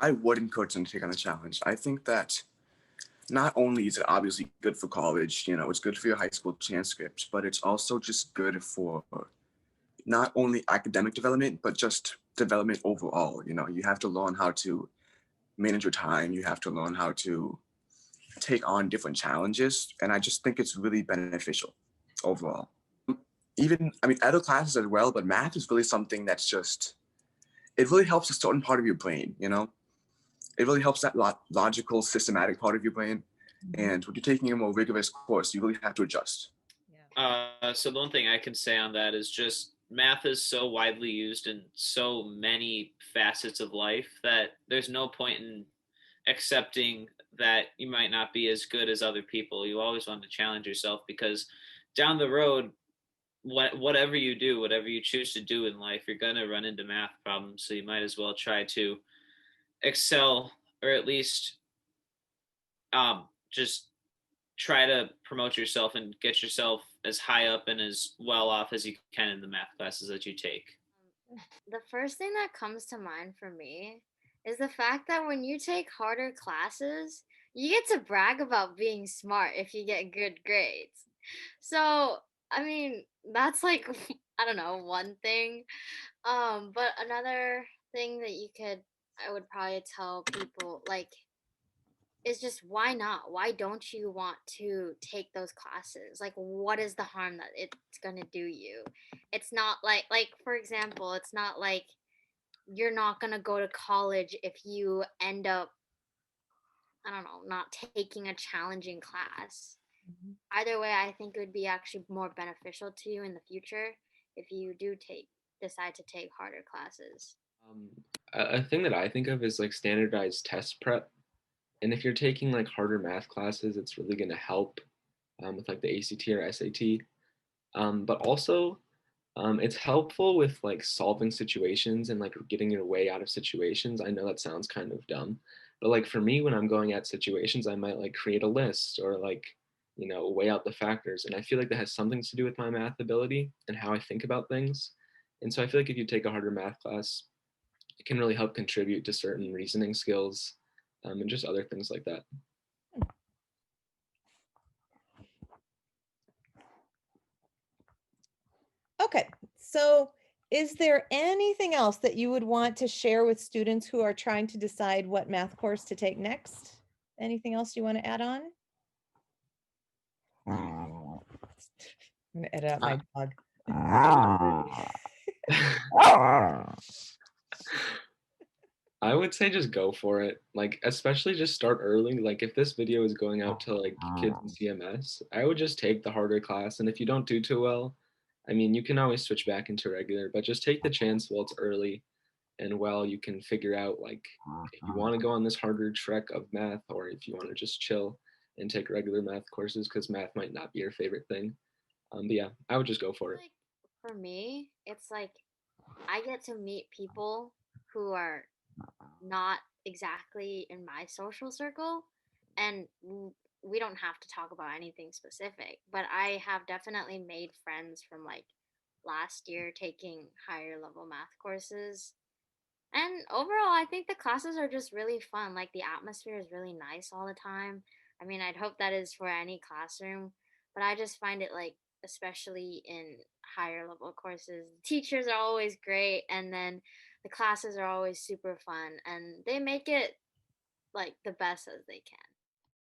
I would encourage them to take on the challenge. I think that not only is it obviously good for college, you know, it's good for your high school transcripts, but it's also just good for not only academic development, but just development overall. You know, you have to learn how to manage your time. You have to learn how to take on different challenges. And I just think it's really beneficial overall. Even, I mean, other classes as well, but math is really something that's just, it really helps a certain part of your brain, you know? It really helps that logical, systematic part of your brain. And when you're taking a more rigorous course, you really have to adjust. So the one thing I can say on that is just math is so widely used in so many facets of life that there's no point in accepting that you might not be as good as other people. You always want to challenge yourself because down the road, whatever you do, whatever you choose to do in life, you're going to run into math problems. So you might as well try to excel, or at least just try to promote yourself and get yourself as high up and as well off as you can in the math classes that you take. The first thing that comes to mind for me is the fact that when you take harder classes, you get to brag about being smart if you get good grades. So, I mean, that's like I don't know, one thing. But another thing that I would probably tell people like is just why not? Why don't you want to take those classes? Like what is the harm that it's going to do you? It's not like for example, it's not like you're not going to go to college if you end up I don't know, not taking a challenging class. Either way, I think it would be actually more beneficial to you in the future if you do decide to take harder classes. Um, a thing that I think of is like standardized test prep. And if you're taking like harder math classes, it's really going to help with like the ACT or SAT. But also, it's helpful with like solving situations and like getting your way out of situations. I know that sounds kind of dumb, but like for me, when I'm going at situations, I might like create a list or like, you know, weigh out the factors. And I feel like that has something to do with my math ability and how I think about things. And so I feel like if you take a harder math class, it can really help contribute to certain reasoning skills and just other things like that. Okay, so is there anything else that you would want to share with students who are trying to decide what math course to take next? Anything else you want to add on? I'm gonna edit out my dog. I would say just go for it. Like, especially just start early. Like, if this video is going out to like kids in CMS, I would just take the harder class. And if you don't do too well, I mean, you can always switch back into regular, but just take the chance while it's early and while you can figure out like if you want to go on this harder trek of math or if you want to just chill and take regular math courses because math might not be your favorite thing. But yeah, I would just go for it. Like for me, it's like I get to meet people who are not exactly in my social circle and we don't have to talk about anything specific, but I have definitely made friends from like last year taking higher level math courses. And overall, I think the classes are just really fun. Like the atmosphere is really nice all the time. I mean, I'd hope that is for any classroom, but I just find it like, especially in higher level courses, the teachers are always great, and then the classes are always super fun, and they make it like the best as they can.